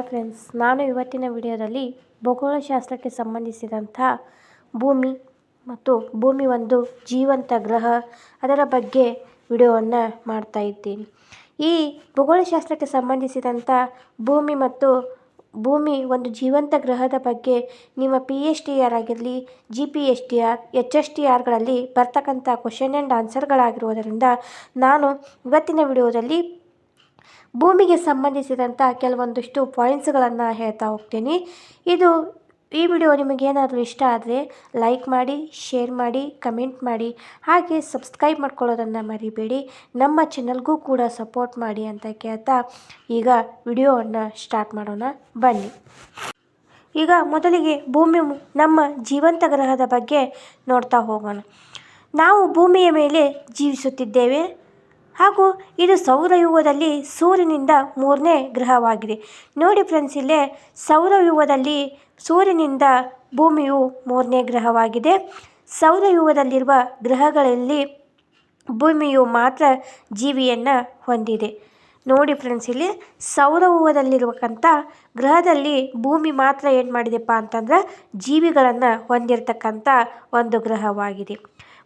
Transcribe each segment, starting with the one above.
Friends, ನಾನು ಇವತ್ತಿನ ವಿಡಿಯೋದಲ್ಲಿ ಭೂಗೋಳಶಾಸ್ತ್ರಕ್ಕೆ ಸಂಬಂಧಿಸಿದಂಥ ಭೂಮಿ ಮತ್ತು ಭೂಮಿ ಒಂದು ಜೀವಂತ ಗ್ರಹ ಅದರ ಬಗ್ಗೆ ವಿಡಿಯೋವನ್ನು ಮಾಡ್ತಾ ಇದ್ದೀನಿ. ಈ ಭೂಗೋಳಶಾಸ್ತ್ರಕ್ಕೆ ಸಂಬಂಧಿಸಿದಂಥ ಭೂಮಿ ಮತ್ತು ಭೂಮಿ ಒಂದು ಜೀವಂತ ಗ್ರಹದ ಬಗ್ಗೆ ನಿಮ್ಮ PhDR ಆಗಿರಲಿ, GPSTR, HSTRಗಳಲ್ಲಿ ಬರ್ತಕ್ಕಂಥ ಕ್ವಶನ್ ಆ್ಯಂಡ್ ಆನ್ಸರ್ಗಳಾಗಿರುವುದರಿಂದ ನಾನು ಇವತ್ತಿನ ವಿಡಿಯೋದಲ್ಲಿ ಭೂಮಿಗೆ ಸಂಬಂಧಿಸಿದಂಥ ಕೆಲವೊಂದಿಷ್ಟು ಪಾಯಿಂಟ್ಸ್ಗಳನ್ನು ಹೇಳ್ತಾ ಹೋಗ್ತೀನಿ. ಈ ವಿಡಿಯೋ ನಿಮಗೇನಾದರೂ ಇಷ್ಟ ಆದರೆ ಲೈಕ್ ಮಾಡಿ, ಶೇರ್ ಮಾಡಿ, ಕಮೆಂಟ್ ಮಾಡಿ, ಹಾಗೆ ಸಬ್ಸ್ಕ್ರೈಬ್ ಮಾಡ್ಕೊಳ್ಳೋದನ್ನು ಮರಿಬೇಡಿ. ನಮ್ಮ ಚಾನಲ್ಗೂ ಕೂಡ ಸಪೋರ್ಟ್ ಮಾಡಿ ಅಂತ ಕೇಳ್ತಾ ಈಗ ವಿಡಿಯೋವನ್ನು ಸ್ಟಾರ್ಟ್ ಮಾಡೋಣ ಬನ್ನಿ. ಈಗ ಮೊದಲಿಗೆ ಭೂಮಿ ನಮ್ಮ ಜೀವಂತ ಗ್ರಹದ ಬಗ್ಗೆ ನೋಡ್ತಾ ಹೋಗೋಣ. ನಾವು ಭೂಮಿಯ ಮೇಲೆ ಜೀವಿಸುತ್ತಿದ್ದೇವೆ ಹಾಗೂ ಇದು ಸೌರವ್ಯೂಹದಲ್ಲಿ ಸೂರ್ಯನಿಂದ 3ನೇ ಗ್ರಹವಾಗಿದೆ. ನೋಡಿ ಫ್ರೆಂಡ್ಸ್, ಇಲ್ಲೇ ಸೌರವ್ಯೂಹದಲ್ಲಿ ಸೂರ್ಯನಿಂದ ಭೂಮಿಯು 3ನೇ ಗ್ರಹವಾಗಿದೆ. ಸೌರವ್ಯೂಹದಲ್ಲಿರುವ ಗ್ರಹಗಳಲ್ಲಿ ಭೂಮಿಯು ಮಾತ್ರ ಜೀವಿಯನ್ನು ಹೊಂದಿದೆ. ನೋಡಿ ಫ್ರೆಂಡ್ಸ್, ಇಲ್ಲಿ ಸೌರವ್ಯೂಹದಲ್ಲಿರುವಂಥ ಗ್ರಹದಲ್ಲಿ ಭೂಮಿ ಮಾತ್ರ ಏನು ಮಾಡಿದೆಪ್ಪ ಅಂತಂದ್ರೆ ಜೀವಿಗಳನ್ನು ಹೊಂದಿರತಕ್ಕಂಥ ಒಂದು ಗ್ರಹವಾಗಿದೆ.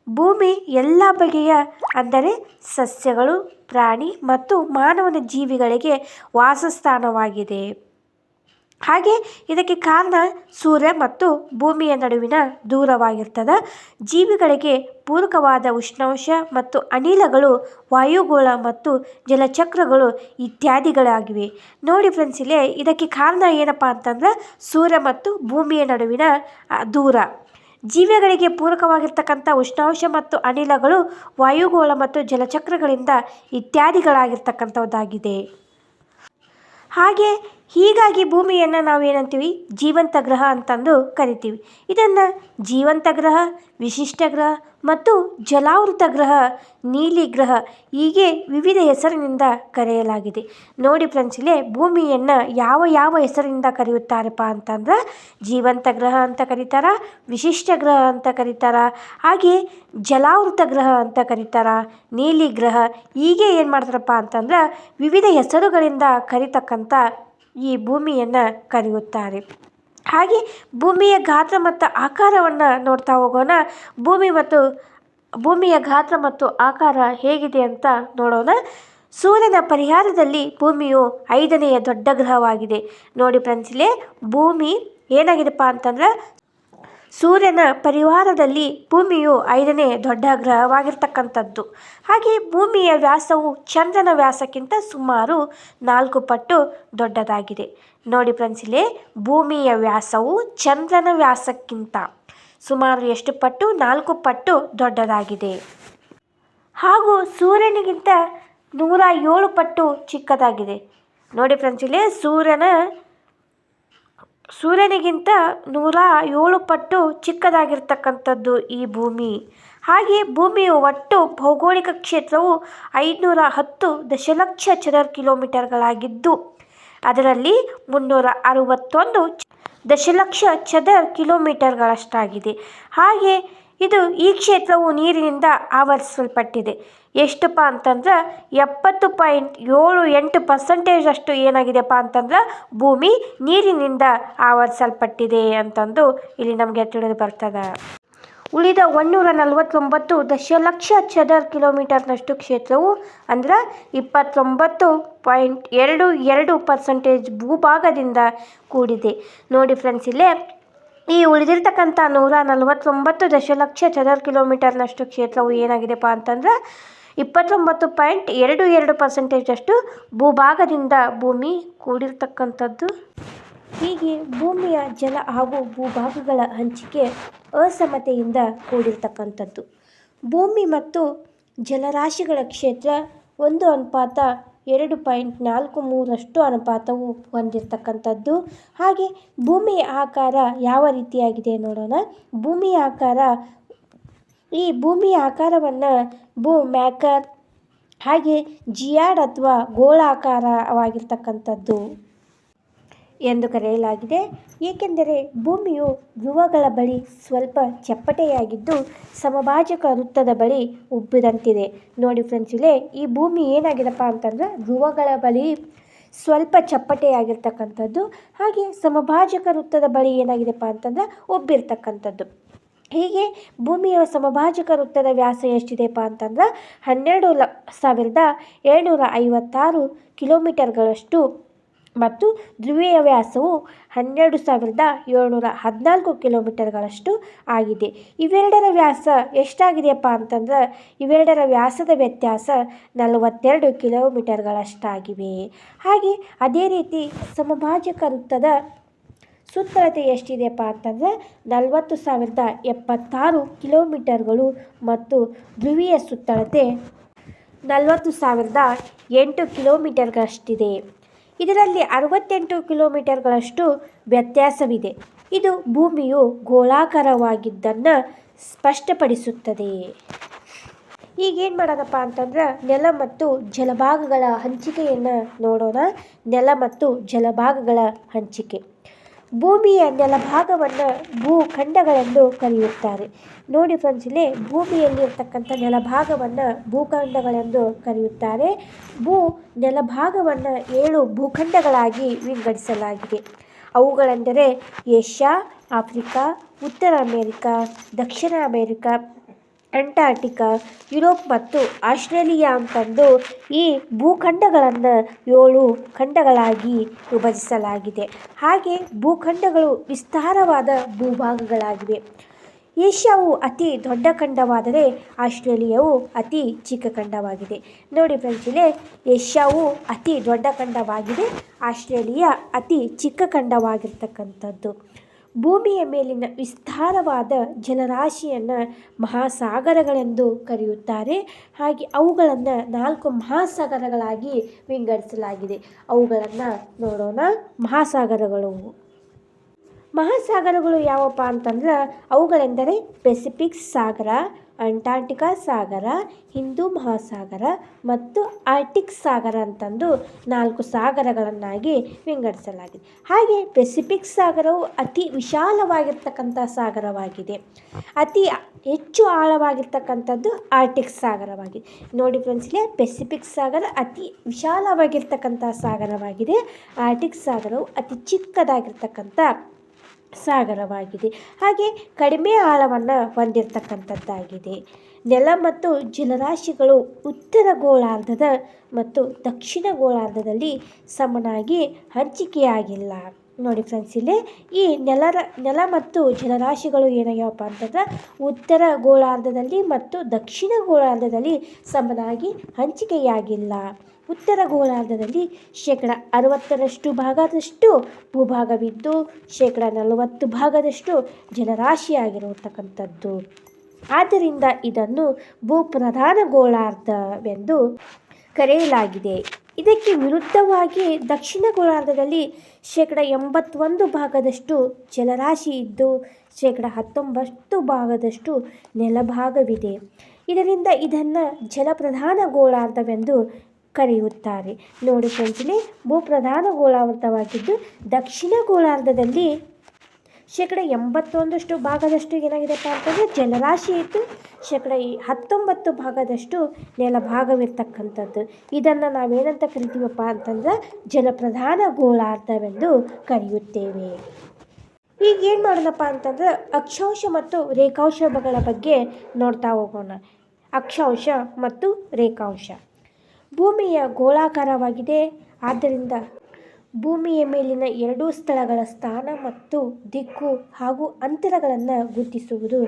ಭೂಮಿ ಎಲ್ಲ ಬಗೆಯ ಅಂದರೆ ಸಸ್ಯಗಳು, ಪ್ರಾಣಿ ಮತ್ತು ಮಾನವನ ಜೀವಿಗಳಿಗೆ ವಾಸಸ್ಥಾನವಾಗಿದೆ. ಹಾಗೆ ಇದಕ್ಕೆ ಕಾರಣ ಸೂರ್ಯ ಮತ್ತು ಭೂಮಿಯ ನಡುವಿನ ದೂರವಾಗಿರ್ತದೆ. ಜೀವಿಗಳಿಗೆ ಪೂರಕವಾದ ಉಷ್ಣಾಂಶ ಮತ್ತು ಅನಿಲಗಳು, ವಾಯುಗೋಳ ಮತ್ತು ಜಲಚಕ್ರಗಳು ಇತ್ಯಾದಿಗಳಾಗಿವೆ. ನೋಡಿ ಫ್ರೆಂಡ್ಸ್, ಇಲ್ಲೇ ಇದಕ್ಕೆ ಕಾರಣ ಏನಪ್ಪ ಅಂತಂದ್ರೆ ಸೂರ್ಯ ಮತ್ತು ಭೂಮಿಯ ನಡುವಿನ ದೂರ. ಜೀವಿಗಳಿಗೆ ಪೂರಕವಾಗಿರ್ತಕ್ಕಂಥ ಉಷ್ಣಾಂಶ ಮತ್ತು ಅನಿಲಗಳು ವಾಯುಗೋಳ ಮತ್ತು ಜಲಚಕ್ರಗಳಿಂದ ಇತ್ಯಾದಿಗಳಾಗಿರ್ತಕ್ಕಂಥದ್ದಾಗಿದೆ. ಹೀಗಾಗಿ ಭೂಮಿಯನ್ನು ನಾವೇನಂತೀವಿ ಜೀವಂತ ಗ್ರಹ ಅಂತಂದು ಕರಿತೀವಿ. ಇದನ್ನು ಜೀವಂತ ಗ್ರಹ, ವಿಶಿಷ್ಟ ಗ್ರಹ ಮತ್ತು ಜಲಾವೃತ ಗ್ರಹ, ನೀಲಿ ಗ್ರಹ ಹೀಗೆ ವಿವಿಧ ಹೆಸರಿನಿಂದ ಕರೆಯಲಾಗಿದೆ. ನೋಡಿ ಫ್ರೆಂಡ್ಸ್, ಇಲ್ಲೇ ಭೂಮಿಯನ್ನು ಯಾವ ಹೆಸರಿನಿಂದ ಕರೆಯುತ್ತಾರಪ್ಪ ಅಂತಂದ್ರೆ ಜೀವಂತ ಗ್ರಹ ಅಂತ ಕರೀತಾರ, ವಿಶಿಷ್ಟ ಗ್ರಹ ಅಂತ ಕರೀತಾರ, ಹಾಗೆ ಜಲಾವೃತ ಗ್ರಹ ಅಂತ ಕರೀತಾರ, ನೀಲಿ ಗ್ರಹ ಹೀಗೆ ಏನು ಮಾಡ್ತಾರಪ್ಪ ಅಂತಂದ್ರೆ ವಿವಿಧ ಹೆಸರುಗಳಿಂದ ಕರೀತಕ್ಕಂಥ ಈ ಭೂಮಿಯನ್ನು ಕರೆಯುತ್ತಾರೆ. ಹಾಗೆ ಭೂಮಿಯ ಗಾತ್ರ ಮತ್ತು ಆಕಾರವನ್ನು ನೋಡ್ತಾ ಹೋಗೋಣ. ಭೂಮಿಯ ಗಾತ್ರ ಮತ್ತು ಆಕಾರ ಹೇಗಿದೆ ಅಂತ ನೋಡೋಣ. ಸೂರ್ಯನ ಪರಿಹಾರದಲ್ಲಿ ಭೂಮಿಯು 5ನೇ ದೊಡ್ಡ ಗ್ರಹವಾಗಿದೆ. ನೋಡಿ ಫ್ರೆಂಡ್ಸ್, ಇಲ್ಲೇ ಭೂಮಿ ಏನಾಗಿದೆಪ್ಪ ಅಂತಂದ್ರೆ ಸೂರ್ಯನ ಪರಿವಾರದಲ್ಲಿ ಭೂಮಿಯು 5ನೇ ದೊಡ್ಡ ಗ್ರಹವಾಗಿರ್ತಕ್ಕಂಥದ್ದು. ಹಾಗೆ ಭೂಮಿಯ ವ್ಯಾಸವು ಚಂದ್ರನ ವ್ಯಾಸಕ್ಕಿಂತ ಸುಮಾರು 4 ಪಟ್ಟು ದೊಡ್ಡದಾಗಿದೆ. ನೋಡಿ ಫ್ರೆಂಡ್ಸ್, ಇಲ್ಲೇ ಭೂಮಿಯ ವ್ಯಾಸವು ಚಂದ್ರನ ವ್ಯಾಸಕ್ಕಿಂತ ಸುಮಾರು ಎಷ್ಟು ಪಟ್ಟು? 4 ಪಟ್ಟು ದೊಡ್ಡದಾಗಿದೆ. ಹಾಗೂ ಸೂರ್ಯನಿಗಿಂತ 107 ಪಟ್ಟು ಚಿಕ್ಕದಾಗಿದೆ. ನೋಡಿ ಫ್ರೆಂಡ್ಸ್, ಇಲ್ಲೇ ಸೂರ್ಯನಿಗಿಂತ 107 ಪಟ್ಟು ಚಿಕ್ಕದಾಗಿರ್ತಕ್ಕಂಥದ್ದು ಈ ಭೂಮಿ. ಹಾಗೆ ಭೂಮಿಯ ಒಟ್ಟು ಭೌಗೋಳಿಕ ಕ್ಷೇತ್ರವು 510 ದಶಲಕ್ಷ ಚದರ ಕಿಲೋಮೀಟರ್ಗಳಾಗಿದ್ದು ಅದರಲ್ಲಿ 361 ದಶಲಕ್ಷ ಚದರ ಕಿಲೋಮೀಟರ್ಗಳಷ್ಟಾಗಿದೆ. ಹಾಗೆ ಈ ಕ್ಷೇತ್ರವು ನೀರಿನಿಂದ ಆವರಿಸಲ್ಪಟ್ಟಿದೆ. ಎಷ್ಟಪ್ಪ ಅಂತಂದ್ರೆ 70.78% ಅಷ್ಟು ಏನಾಗಿದೆಪ್ಪ ಅಂತಂದ್ರೆ ಭೂಮಿ ನೀರಿನಿಂದ ಆವರಿಸಲ್ಪಟ್ಟಿದೆ ಅಂತಂದು ಇಲ್ಲಿ ನಮಗೆ ತಿಳಿದು ಬರ್ತದೆ. ಉಳಿದ 149 ದಶಲಕ್ಷ ಚದರ ಕಿಲೋಮೀಟರ್ನಷ್ಟು ಕ್ಷೇತ್ರವು ಅಂದ್ರೆ 29.22% ಭೂಭಾಗದಿಂದ ಕೂಡಿದೆ. ನೋಡಿ ಫ್ರೆಂಡ್ಸ್, ಇಲ್ಲೇ ಈ ಉಳಿದಿರ್ತಕ್ಕಂಥ 149 ದಶಲಕ್ಷ ಚದರ ಕಿಲೋಮೀಟರ್ನಷ್ಟು ಕ್ಷೇತ್ರವು ಏನಾಗಿದೆಪ್ಪ ಅಂತಂದ್ರೆ 29.22% ಅಷ್ಟು ಭೂಭಾಗದಿಂದ ಭೂಮಿ ಕೂಡಿರ್ತಕ್ಕಂಥದ್ದು. ಹೀಗೆ ಭೂಮಿಯ ಜಲ ಹಾಗೂ ಭೂಭಾಗಗಳ ಹಂಚಿಕೆ ಅಸಮತೆಯಿಂದ ಕೂಡಿರ್ತಕ್ಕಂಥದ್ದು. ಭೂಮಿ ಮತ್ತು ಜಲರಾಶಿಗಳ ಕ್ಷೇತ್ರ 1:2.43 ಅನುಪಾತವು ಹೊಂದಿರತಕ್ಕಂಥದ್ದು. ಹಾಗೆ ಭೂಮಿಯ ಆಕಾರ ಯಾವ ರೀತಿಯಾಗಿದೆ ನೋಡೋಣ. ಈ ಭೂಮಿಯ ಆಕಾರವನ್ನು ಮ್ಯಾಕರ್ ಹಾಗೆ ಜಿಯಾಡ್ ಅಥವಾ ಗೋಳಾಕಾರವಾಗಿರ್ತಕ್ಕಂಥದ್ದು ಎಂದು ಕರೆಯಲಾಗಿದೆ. ಏಕೆಂದರೆ ಭೂಮಿಯು ಧ್ರುವಗಳ ಬಳಿ ಸ್ವಲ್ಪ ಚಪ್ಪಟೆಯಾಗಿದ್ದು ಸಮಭಾಜಕ ವೃತ್ತದ ಬಳಿ ಉಬ್ಬಿದಂತಿದೆ. ನೋಡಿ ಫ್ರೆಂಡ್ಸ್, ಇಲ್ಲೇ ಈ ಭೂಮಿ ಏನಾಗಿದೆಪ್ಪ ಅಂತಂದ್ರೆ ಧ್ರುವಗಳ ಬಳಿ ಸ್ವಲ್ಪ ಚಪ್ಪಟೆಯಾಗಿರ್ತಕ್ಕಂಥದ್ದು. ಹಾಗೆ ಸಮಭಾಜಕ ವೃತ್ತದ ಬಳಿ ಏನಾಗಿದೆಪ್ಪ ಅಂತಂದ್ರೆ ಉಬ್ಬಿರ್ತಕ್ಕಂಥದ್ದು. ಹೀಗೆ ಭೂಮಿಯ ಸಮಭಾಜಕ ವೃತ್ತದ ವ್ಯಾಸ ಎಷ್ಟಿದೆಪ್ಪ ಅಂತಂದ್ರೆ 12,756 ಕಿಲೋಮೀಟರ್ಗಳಷ್ಟು ಮತ್ತು ಧ್ರುವೀಯ ವ್ಯಾಸವು 12,714 ಕಿಲೋಮೀಟರ್ಗಳಷ್ಟು ಆಗಿದೆ. ಇವೆರಡರ ವ್ಯಾಸ ಎಷ್ಟಾಗಿದೆಯಪ್ಪ ಅಂತಂದ್ರೆ ಇವೆರಡರ ವ್ಯಾಸದ ವ್ಯತ್ಯಾಸ 42 ಕಿಲೋಮೀಟರ್ಗಳಷ್ಟಾಗಿವೆ. ಹಾಗೆ ಅದೇ ರೀತಿ ಸಮಭಾಜಕ ವೃತ್ತದ ಸುತ್ತಳತೆ ಎಷ್ಟಿದೆಯಪ್ಪ ಅಂತಂದರೆ 40,076 ಕಿಲೋಮೀಟರ್ಗಳು ಮತ್ತು ಧ್ರುವೀಯ ಸುತ್ತಳತೆ 40,008 ಕಿಲೋಮೀಟರ್ಗಳಷ್ಟಿದೆ. ಇದರಲ್ಲಿ 68 ಕಿಲೋಮೀಟರ್ಗಳಷ್ಟು ವ್ಯತ್ಯಾಸವಿದೆ. ಇದು ಭೂಮಿಯು ಗೋಳಾಕಾರವಾಗಿದ್ದನ್ನು ಸ್ಪಷ್ಟಪಡಿಸುತ್ತದೆ. ಈಗೇನು ಮಾಡೋಣಪ್ಪ ಅಂತಂದ್ರೆ ನೆಲ ಮತ್ತು ಜಲಭಾಗಗಳ ಹಂಚಿಕೆಯನ್ನು ನೋಡೋಣ. ನೆಲ ಮತ್ತು ಜಲಭಾಗಗಳ ಹಂಚಿಕೆ. ಭೂಮಿಯ ನೆಲಭಾಗವನ್ನು ಭೂಖಂಡಗಳೆಂದು ಕರೆಯುತ್ತಾರೆ. ನೋಡಿ ಫ್ರೆಂಡ್ಸ್, ಇಲ್ಲಿ ಭೂಮಿಯಲ್ಲಿರ್ತಕ್ಕಂಥ ನೆಲಭಾಗವನ್ನು ಭೂಖಂಡಗಳೆಂದು ಕರೆಯುತ್ತಾರೆ. ನೆಲಭಾಗವನ್ನು 7 ಭೂಖಂಡಗಳಾಗಿ ವಿಂಗಡಿಸಲಾಗಿದೆ. ಅವುಗಳೆಂದರೆ ಏಷ್ಯಾ, ಆಫ್ರಿಕಾ, ಉತ್ತರ ಅಮೇರಿಕಾ, ದಕ್ಷಿಣ ಅಮೇರಿಕಾ, ಅಂಟಾರ್ಟಿಕಾ, ಯುರೋಪ್ ಮತ್ತು ಆಸ್ಟ್ರೇಲಿಯಾ ಅಂತಂದು ಈ ಭೂಖಂಡಗಳನ್ನು 7 ಖಂಡಗಳಾಗಿ ವಿಭಜಿಸಲಾಗಿದೆ. ಹಾಗೆ ಭೂಖಂಡಗಳು ವಿಸ್ತಾರವಾದ ಭೂಭಾಗಗಳಾಗಿವೆ. ಏಷ್ಯಾವು ಅತಿ ದೊಡ್ಡ ಖಂಡವಾದರೆ ಆಸ್ಟ್ರೇಲಿಯಾವು ಅತಿ ಚಿಕ್ಕ ಖಂಡವಾಗಿದೆ. ನೋಡಿ ಫ್ರೆಂಡ್ಸ್, ಇಲ್ಲಿ ಏಷ್ಯಾವು ಅತಿ ದೊಡ್ಡ ಖಂಡವಾಗಿದೆ, ಆಸ್ಟ್ರೇಲಿಯಾ ಅತಿ ಚಿಕ್ಕ ಖಂಡವಾಗಿರ್ತಕ್ಕಂಥದ್ದು. ಭೂಮಿಯ ಮೇಲಿನ ವಿಸ್ತಾರವಾದ ಜಲರಾಶಿಯನ್ನು ಮಹಾಸಾಗರಗಳೆಂದು ಕರೆಯುತ್ತಾರೆ. ಹಾಗೆ ಅವುಗಳನ್ನು 4 ಮಹಾಸಾಗರಗಳಾಗಿ ವಿಂಗಡಿಸಲಾಗಿದೆ. ಅವುಗಳನ್ನು ನೋಡೋಣ. ಮಹಾಸಾಗರಗಳು ಯಾವಪ್ಪ ಅಂತಂದ್ರೆ ಅವುಗಳೆಂದರೆ ಪೆಸಿಫಿಕ್ ಸಾಗರ, ಅಂಟಾರ್ಟಿಕಾ ಸಾಗರ, ಹಿಂದೂ ಮಹಾಸಾಗರ ಮತ್ತು ಆರ್ಟಿಕ್ ಸಾಗರ ಅಂತಂದು 4 ಸಾಗರಗಳನ್ನಾಗಿ ವಿಂಗಡಿಸಲಾಗಿದೆ. ಹಾಗೆ ಪೆಸಿಫಿಕ್ ಸಾಗರವು ಅತಿ ವಿಶಾಲವಾಗಿರ್ತಕ್ಕಂಥ ಸಾಗರವಾಗಿದೆ. ಅತಿ ಹೆಚ್ಚು ಆಳವಾಗಿರ್ತಕ್ಕಂಥದ್ದು ಆರ್ಟಿಕ್ ಸಾಗರವಾಗಿದೆ. ನೋಡಿ ಫ್ರೆಂಡ್ಸ್, ಇಲ್ಲಿ ಪೆಸಿಫಿಕ್ ಸಾಗರ ಅತಿ ವಿಶಾಲವಾಗಿರ್ತಕ್ಕಂಥ ಸಾಗರವಾಗಿದೆ. ಆರ್ಟಿಕ್ ಸಾಗರವು ಅತಿ ಚಿಕ್ಕದಾಗಿರ್ತಕ್ಕಂಥ ಸಾಗರವಾಗಿದೆ. ಹಾಗೆ ಕಡಿಮೆ ಆಳವನ್ನು ಹೊಂದಿರತಕ್ಕಂಥದ್ದಾಗಿದೆ. ನೆಲ ಮತ್ತು ಜಲರಾಶಿಗಳು ಉತ್ತರ ಗೋಳಾರ್ಧದ ಮತ್ತು ದಕ್ಷಿಣ ಗೋಳಾರ್ಧದಲ್ಲಿ ಸಮನಾಗಿ ಹಂಚಿಕೆಯಾಗಿಲ್ಲ. ನೋಡಿ ಫ್ರೆಂಡ್ಸ್, ಇಲ್ಲಿ ಈ ನೆಲ ಮತ್ತು ಜಲರಾಶಿಗಳು ಏನಾಗ್ಯಾವಪ್ಪ ಅಂತಂದ್ರೆ ಉತ್ತರ ಗೋಳಾರ್ಧದಲ್ಲಿ ಮತ್ತು ದಕ್ಷಿಣ ಗೋಳಾರ್ಧದಲ್ಲಿ ಸಮನಾಗಿ ಹಂಚಿಕೆಯಾಗಿಲ್ಲ. ಉತ್ತರ ಗೋಳಾರ್ಧದಲ್ಲಿ 60% ಭಾಗದಷ್ಟು ಭೂಭಾಗವಿದ್ದು 40% ಭಾಗದಷ್ಟು ಜಲರಾಶಿಯಾಗಿರತಕ್ಕಂಥದ್ದು. ಆದ್ದರಿಂದ ಇದನ್ನು ಭೂಪ್ರಧಾನ ಗೋಳಾರ್ಧವೆಂದು ಕರೆಯಲಾಗಿದೆ. ಇದಕ್ಕೆ ವಿರುದ್ಧವಾಗಿ ದಕ್ಷಿಣ ಗೋಳಾರ್ಧದಲ್ಲಿ 81% ಭಾಗದಷ್ಟು ಜಲರಾಶಿ ಇದ್ದು 19% ಭಾಗದಷ್ಟು ನೆಲಭಾಗವಿದೆ. ಇದರಿಂದ ಇದನ್ನು ಜಲಪ್ರಧಾನ ಗೋಳಾರ್ಧವೆಂದು ಕರೆಯುತ್ತಾರೆ. ನೋಡಿ ಫ್ರೆಂಡ್ಸ್, ಇಲ್ಲಿ ಭೂಪ್ರಧಾನ ಗೋಳಾರ್ಧವಾಗಿದ್ದು ದಕ್ಷಿಣ ಗೋಳಾರ್ಧದಲ್ಲಿ 81% ಭಾಗದಷ್ಟು ಏನಾಗಿದೆಪ್ಪ ಅಂತಂದರೆ ಜಲರಾಶಿ ಇದ್ದು 19% ಭಾಗದಷ್ಟು ನೆಲಭಾಗವಿರ್ತಕ್ಕಂಥದ್ದು. ಇದನ್ನು ನಾವೇನಂತ ಕರಿತೀವಪ್ಪ ಅಂತಂದ್ರೆ ಜಲಪ್ರಧಾನ ಗೋಳಾರ್ಧವೆಂದು ಕರೆಯುತ್ತೇವೆ. ಈಗ ಏನು ಮಾಡೋಣಪ್ಪ ಅಂತಂದ್ರೆ ಅಕ್ಷಾಂಶ ಮತ್ತು ರೇಖಾಂಶಗಳ ಬಗ್ಗೆ ನೋಡ್ತಾ ಹೋಗೋಣ. ಅಕ್ಷಾಂಶ ಮತ್ತು ರೇಖಾಂಶ. ಭೂಮಿಯ ಗೋಳಾಕಾರವಾಗಿದೆ. ಆದ್ದರಿಂದ ಭೂಮಿಯ ಮೇಲಿನ 2 ಸ್ಥಳಗಳ ಸ್ಥಾನ ಮತ್ತು ದಿಕ್ಕು ಹಾಗೂ ಅಂತರಗಳನ್ನು ಗುರುತಿಸುವುದು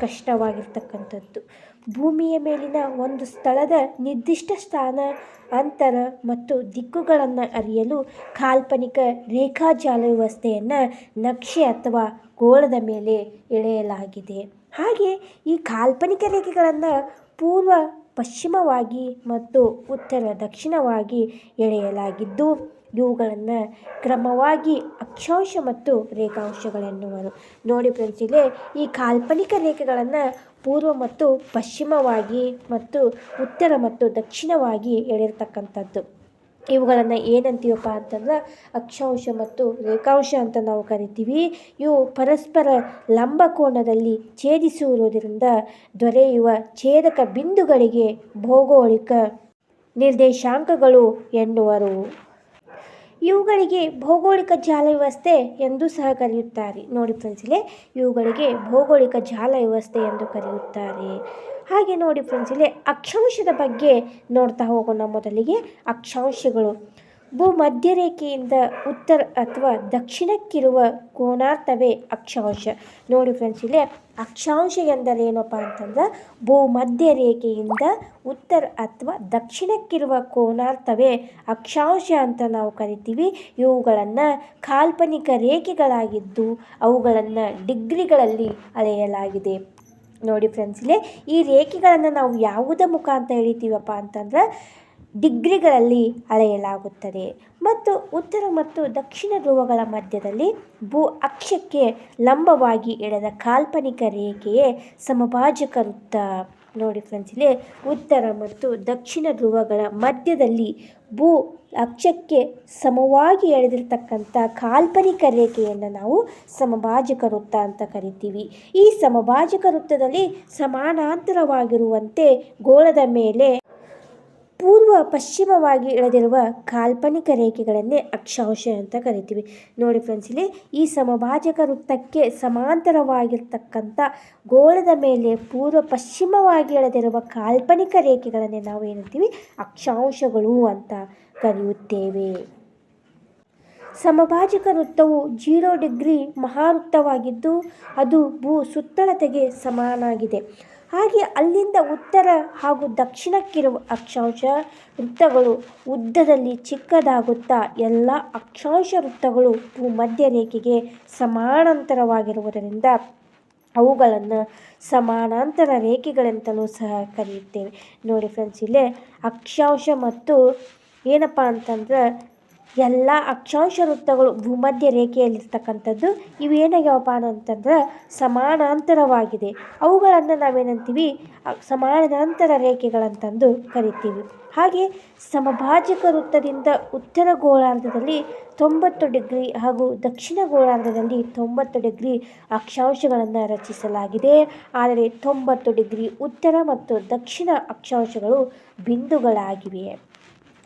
ಕಷ್ಟವಾಗಿರ್ತಕ್ಕಂಥದ್ದು. ಭೂಮಿಯ ಮೇಲಿನ ಒಂದು ಸ್ಥಳದ ನಿರ್ದಿಷ್ಟ ಸ್ಥಾನ, ಅಂತರ ಮತ್ತು ದಿಕ್ಕುಗಳನ್ನು ಅರಿಯಲು ಕಾಲ್ಪನಿಕ ರೇಖಾಜಾಲ ವ್ಯವಸ್ಥೆಯನ್ನು ನಕ್ಷೆ ಅಥವಾ ಗೋಳದ ಮೇಲೆ ಎಳೆಯಲಾಗಿದೆ. ಹಾಗೆ ಈ ಕಾಲ್ಪನಿಕ ರೇಖೆಗಳನ್ನು ಪೂರ್ವ ಪಶ್ಚಿಮವಾಗಿ ಮತ್ತು ಉತ್ತರ ದಕ್ಷಿಣವಾಗಿ ಎಳೆಯಲಾಗಿದ್ದು ಇವುಗಳನ್ನು ಕ್ರಮವಾಗಿ ಅಕ್ಷಾಂಶ ಮತ್ತು ರೇಖಾಂಶಗಳೆನ್ನುವರು. ನೋಡಿ ಫ್ರೆಂಡ್ಸ್, ಇಲ್ಲಿ ಈ ಕಾಲ್ಪನಿಕ ರೇಖೆಗಳನ್ನು ಪೂರ್ವ ಮತ್ತು ಪಶ್ಚಿಮವಾಗಿ ಮತ್ತು ಉತ್ತರ ಮತ್ತು ದಕ್ಷಿಣವಾಗಿ ಎಳೆದಿರ್ತಕ್ಕಂಥದ್ದು. ಇವುಗಳನ್ನು ಏನಂತೀವಪ್ಪ ಅಂತಂದ್ರೆ ಅಕ್ಷಾಂಶ ಮತ್ತು ರೇಖಾಂಶ ಅಂತ ನಾವು ಕರಿತೀವಿ. ಇವು ಪರಸ್ಪರ ಲಂಬಕೋನದಲ್ಲಿ ಛೇದಿಸುವುದರಿಂದ ದೊರೆಯುವ ಛೇದಕ ಬಿಂದುಗಳಿಗೆ ಭೌಗೋಳಿಕ ನಿರ್ದೇಶಾಂಕಗಳು ಎನ್ನುವರು. ಇವುಗಳಿಗೆ ಭೌಗೋಳಿಕ ಜಾಲ ವ್ಯವಸ್ಥೆ ಎಂದು ಸಹ ಕರೆಯುತ್ತಾರೆ. ನೋಡಿ ಫ್ರೆಂಡ್ಸ್, ಇಲ್ಲಿ ಇವುಗಳಿಗೆ ಭೌಗೋಳಿಕ ಜಾಲ ವ್ಯವಸ್ಥೆ ಎಂದು ಕರೆಯುತ್ತಾರೆ. ಹಾಗೆ ನೋಡಿ ಫ್ರೆಂಡ್ಸ್, ಇಲ್ಲಿ ಅಕ್ಷಾಂಶದ ಬಗ್ಗೆ ನೋಡ್ತಾ ಹೋಗೋಣ. ಮೊದಲಿಗೆ ಅಕ್ಷಾಂಶಗಳು ಭೂಮಧ್ಯರೇಖೆಯಿಂದ ಉತ್ತರ ಅಥವಾ ದಕ್ಷಿಣಕ್ಕಿರುವ ಕೋನಾರ್ಥವೇ ಅಕ್ಷಾಂಶ. ನೋಡಿ ಫ್ರೆಂಡ್ಸ್, ಇಲ್ಲಿ ಅಕ್ಷಾಂಶ ಎಂದರೆ ಏನಪ್ಪ ಅಂತಂದ್ರೆ ಭೂಮಧ್ಯ ರೇಖೆಯಿಂದ ಉತ್ತರ ಅಥವಾ ದಕ್ಷಿಣಕ್ಕಿರುವ ಕೋನಾರ್ಥವೇ ಅಕ್ಷಾಂಶ ಅಂತ ನಾವು ಕರಿತೀವಿ. ಇವುಗಳನ್ನು ಕಾಲ್ಪನಿಕ ರೇಖೆಗಳಾಗಿದ್ದು ಅವುಗಳನ್ನು ಡಿಗ್ರಿಗಳಲ್ಲಿ ಅಳೆಯಲಾಗಿದೆ. ನೋಡಿ ಫ್ರೆಂಡ್ಸ್, ಇಲ್ಲಿ ಈ ರೇಖೆಗಳನ್ನು ನಾವು ಯಾವುದರ ಮುಖಾಂತರ ಎಳಿತೀವಪ್ಪ ಅಂತಂದ್ರೆ ಡಿಗ್ರಿಗಳಲ್ಲಿ ಅಳೆಯಲಾಗುತ್ತದೆ. ಮತ್ತು ಉತ್ತರ ಮತ್ತು ದಕ್ಷಿಣ ಧ್ರುವಗಳ ಮಧ್ಯದಲ್ಲಿ ಭೂ ಅಕ್ಷಕ್ಕೆ ಲಂಬವಾಗಿ ಎಳೆದ ಕಾಲ್ಪನಿಕ ರೇಖೆಯೇ ಸಮಭಾಜಕ ವೃತ್ತ. ನೋಡಿ ಫ್ರೆಂಡ್ಸ್, ಇಲ್ಲಿ ಉತ್ತರ ಮತ್ತು ದಕ್ಷಿಣ ಧ್ರುವಗಳ ಮಧ್ಯದಲ್ಲಿ ಭೂ ಅಕ್ಷಕ್ಕೆ ಸಮವಾಗಿ ಎಳೆದಿರ್ತಕ್ಕಂಥ ಕಾಲ್ಪನಿಕ ರೇಖೆಯನ್ನು ನಾವು ಸಮಭಾಜಕ ವೃತ್ತ ಅಂತ ಕರಿತೀವಿ. ಈ ಸಮಭಾಜಕ ವೃತ್ತದಲ್ಲಿ ಸಮಾನಾಂತರವಾಗಿರುವಂತೆ ಗೋಳದ ಮೇಲೆ ಪೂರ್ವ ಪಶ್ಚಿಮವಾಗಿ ಎಳೆದಿರುವ ಕಾಲ್ಪನಿಕ ರೇಖೆಗಳನ್ನೇ ಅಕ್ಷಾಂಶ ಅಂತ ಕರಿತೀವಿ. ನೋಡಿ ಫ್ರೆಂಡ್ಸ್, ಇಲ್ಲಿ ಈ ಸಮಭಾಜಕ ವೃತ್ತಕ್ಕೆ ಸಮಾಂತರವಾಗಿರ್ತಕ್ಕಂಥ ಗೋಳದ ಮೇಲೆ ಪೂರ್ವ ಪಶ್ಚಿಮವಾಗಿ ಎಳೆದಿರುವ ಕಾಲ್ಪನಿಕ ರೇಖೆಗಳನ್ನೇ ನಾವು ಏನಂತೀವಿ, ಅಕ್ಷಾಂಶಗಳು ಅಂತ ಕರೆಯುತ್ತೇವೆ. ಸಮಭಾಜಕ ವೃತ್ತವು 0 ಡಿಗ್ರಿ ಮಹಾವೃತ್ತವಾಗಿದ್ದು ಅದು ಭೂ ಸುತ್ತಳತೆಗೆ ಸಮಾನಾಗಿದೆ. ಹಾಗೆ ಅಲ್ಲಿಂದ ಉತ್ತರ ಹಾಗೂ ದಕ್ಷಿಣಕ್ಕಿರುವ ಅಕ್ಷಾಂಶ ವೃತ್ತಗಳು ಉದ್ದದಲ್ಲಿ ಚಿಕ್ಕದಾಗುತ್ತಾ ಎಲ್ಲ ಅಕ್ಷಾಂಶ ವೃತ್ತಗಳು ಭೂಮಧ್ಯ ರೇಖೆಗೆ ಸಮಾನಾಂತರವಾಗಿರುವುದರಿಂದ ಅವುಗಳನ್ನು ಸಮಾನಾಂತರ ರೇಖೆಗಳೆಂತಲೂ ಸಹ ಕರೆಯುತ್ತೇವೆ. ನೋಡಿ ಫ್ರೆಂಡ್ಸ್, ಇಲ್ಲೇ ಅಕ್ಷಾಂಶ ಮತ್ತು ಏನಪ್ಪ ಅಂತಂದ್ರೆ ಎಲ್ಲ ಅಕ್ಷಾಂಶ ವೃತ್ತಗಳು ಭೂಮಧ್ಯ ರೇಖೆಯಲ್ಲಿರ್ತಕ್ಕಂಥದ್ದು ಇವು ಏನಾಗ್ಯಾವಪ್ಪ ಅಂತಂದ್ರೆ ಸಮಾನಾಂತರವಾಗಿದೆ. ಅವುಗಳನ್ನು ನಾವೇನಂತೀವಿ, ಸಮಾನಾಂತರ ರೇಖೆಗಳಂತಂದು ಕರಿತೀವಿ. ಹಾಗೆ ಸಮಭಾಜಕ ವೃತ್ತದಿಂದ ಉತ್ತರ ಗೋಳಾರ್ಧದಲ್ಲಿ 90 ಡಿಗ್ರಿ ಹಾಗೂ ದಕ್ಷಿಣ ಗೋಳಾರ್ಧದಲ್ಲಿ 90 ಡಿಗ್ರಿ ಅಕ್ಷಾಂಶಗಳನ್ನು ರಚಿಸಲಾಗಿದೆ. ಆದರೆ 90 ಡಿಗ್ರಿ ಉತ್ತರ ಮತ್ತು ದಕ್ಷಿಣ ಅಕ್ಷಾಂಶಗಳು ಬಿಂದುಗಳಾಗಿವೆ.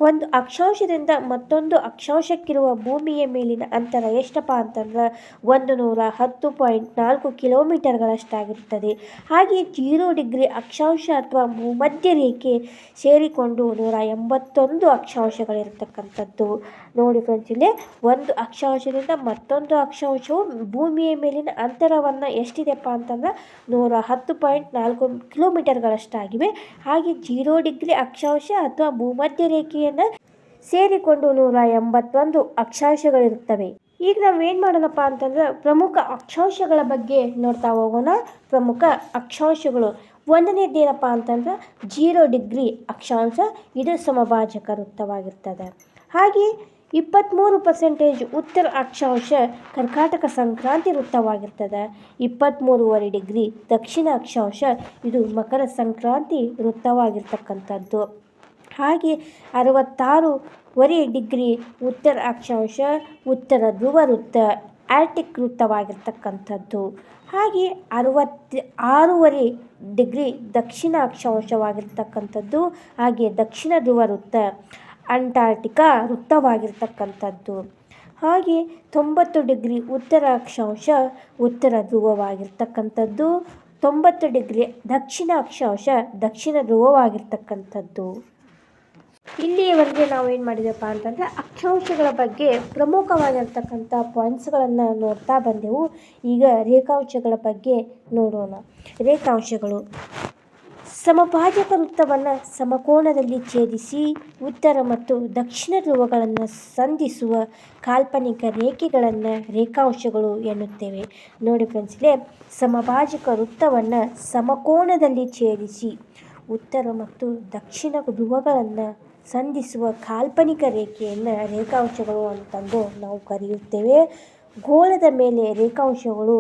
ಒಂದು ಅಕ್ಷಾಂಶದಿಂದ ಮತ್ತೊಂದು ಅಕ್ಷಾಂಶಕ್ಕಿರುವ ಭೂಮಿಯ ಮೇಲಿನ ಅಂತರ ಎಷ್ಟಪ್ಪ ಅಂತಂದ್ರೆ 110.4 ಕಿಲೋಮೀಟರ್ಗಳಷ್ಟಾಗಿರುತ್ತದೆ. ಹಾಗೆ 0 ಡಿಗ್ರಿ ಅಕ್ಷಾಂಶ ಅಥವಾ ಭೂಮಧ್ಯ ರೇಖೆ ಸೇರಿಕೊಂಡು 181 ಅಕ್ಷಾಂಶಗಳಿರ್ತಕ್ಕಂಥದ್ದು. ನೋಡಿ ಫ್ರೆಂಡ್ಸ್, ಇಲ್ಲಿ ಒಂದು ಅಕ್ಷಾಂಶದಿಂದ ಮತ್ತೊಂದು ಅಕ್ಷಾಂಶವು ಭೂಮಿಯ ಮೇಲಿನ ಅಂತರವನ್ನು ಎಷ್ಟಿದೆಪ್ಪ ಅಂತಂದ್ರೆ 110.4 ಕಿಲೋಮೀಟರ್ಗಳಷ್ಟಾಗಿವೆ. ಹಾಗೆ 0 ಡಿಗ್ರಿ ಅಕ್ಷಾಂಶ ಅಥವಾ ಭೂಮಧ್ಯ ರೇಖೆಯನ್ನು ಸೇರಿಕೊಂಡು 181 ಅಕ್ಷಾಂಶಗಳಿರುತ್ತವೆ. ಈಗ ನಾವು ಏನು ಮಾಡೋಣಪ್ಪ ಅಂತಂದ್ರೆ ಪ್ರಮುಖ ಅಕ್ಷಾಂಶಗಳ ಬಗ್ಗೆ ನೋಡ್ತಾ ಹೋಗೋಣ. ಪ್ರಮುಖ ಅಕ್ಷಾಂಶಗಳು ಒಂದನೇದೇನಪ್ಪ ಅಂತಂದ್ರೆ 0 ಡಿಗ್ರಿ ಅಕ್ಷಾಂಶ, ಇದು ಸಮಭಾಜಕ ವೃತ್ತವಾಗಿರ್ತದೆ. ಹಾಗೆ 23% ಉತ್ತರ ಅಕ್ಷಾಂಶ ಕರ್ಕಾಟಕ ಸಂಕ್ರಾಂತಿ ವೃತ್ತವಾಗಿರ್ತದೆ. 23.5 ಡಿಗ್ರಿ ದಕ್ಷಿಣ ಅಕ್ಷಾಂಶ, ಇದು ಮಕರ ಸಂಕ್ರಾಂತಿ ವೃತ್ತವಾಗಿರ್ತಕ್ಕಂಥದ್ದು. ಹಾಗೆ 66.5 ಡಿಗ್ರಿ ಉತ್ತರ ಅಕ್ಷಾಂಶ ಉತ್ತರ ಧ್ರುವ ವೃತ್ತ, ಆರ್ಟಿಕ್ ವೃತ್ತವಾಗಿರ್ತಕ್ಕಂಥದ್ದು. ಹಾಗೆ 66.5 ಡಿಗ್ರಿ ದಕ್ಷಿಣ ಅಕ್ಷಾಂಶವಾಗಿರ್ತಕ್ಕಂಥದ್ದು. ಹಾಗೆ ದಕ್ಷಿಣ ಧ್ರುವ ವೃತ್ತ, ಅಂಟಾರ್ಟಿಕಾ ವೃತ್ತವಾಗಿರ್ತಕ್ಕಂಥದ್ದು. ಹಾಗೆ 90 ಡಿಗ್ರಿ ಉತ್ತರ ಅಕ್ಷಾಂಶ ಉತ್ತರ ಧ್ರುವವಾಗಿರ್ತಕ್ಕಂಥದ್ದು. 90 ಡಿಗ್ರಿ ದಕ್ಷಿಣ ಅಕ್ಷಾಂಶ ದಕ್ಷಿಣ ಧ್ರುವವಾಗಿರ್ತಕ್ಕಂಥದ್ದು. ಇಲ್ಲಿಯವರೆಗೆ ನಾವು ಏನು ಮಾಡಿದೆವಪ್ಪ ಅಂತಂದರೆ ಅಕ್ಷಾಂಶಗಳ ಬಗ್ಗೆ ಪ್ರಮುಖವಾಗಿರ್ತಕ್ಕಂಥ ಪಾಯಿಂಟ್ಸ್ಗಳನ್ನು ನೋಡ್ತಾ ಬಂದೆವು. ಈಗ ರೇಖಾಂಶಗಳ ಬಗ್ಗೆ ನೋಡೋಣ. ರೇಖಾಂಶಗಳು ಸಮಭಾಜಕ ವೃತ್ತವನ್ನು ಸಮಕೋನದಲ್ಲಿ ಛೇದಿಸಿ ಉತ್ತರ ಮತ್ತು ದಕ್ಷಿಣ ಧ್ರುವಗಳನ್ನು ಸಂಧಿಸುವ ಕಾಲ್ಪನಿಕ ರೇಖೆಗಳನ್ನು ರೇಖಾಂಶಗಳು ಎನ್ನುತ್ತೇವೆ. ನೋಡಿ ಫ್ರೆಂಡ್ಸ್, ಇಲ್ಲೇ ಸಮಭಾಜಕ ವೃತ್ತವನ್ನು ಸಮಕೋನದಲ್ಲಿ ಛೇದಿಸಿ ಉತ್ತರ ಮತ್ತು ದಕ್ಷಿಣ ಧ್ರುವಗಳನ್ನು ಸಂಧಿಸುವ ಕಾಲ್ಪನಿಕ ರೇಖೆಯನ್ನು ರೇಖಾಂಶಗಳು ಅಂತಂದು ನಾವು ಕರೆಯುತ್ತೇವೆ. ಗೋಳದ ಮೇಲೆ ರೇಖಾಂಶಗಳು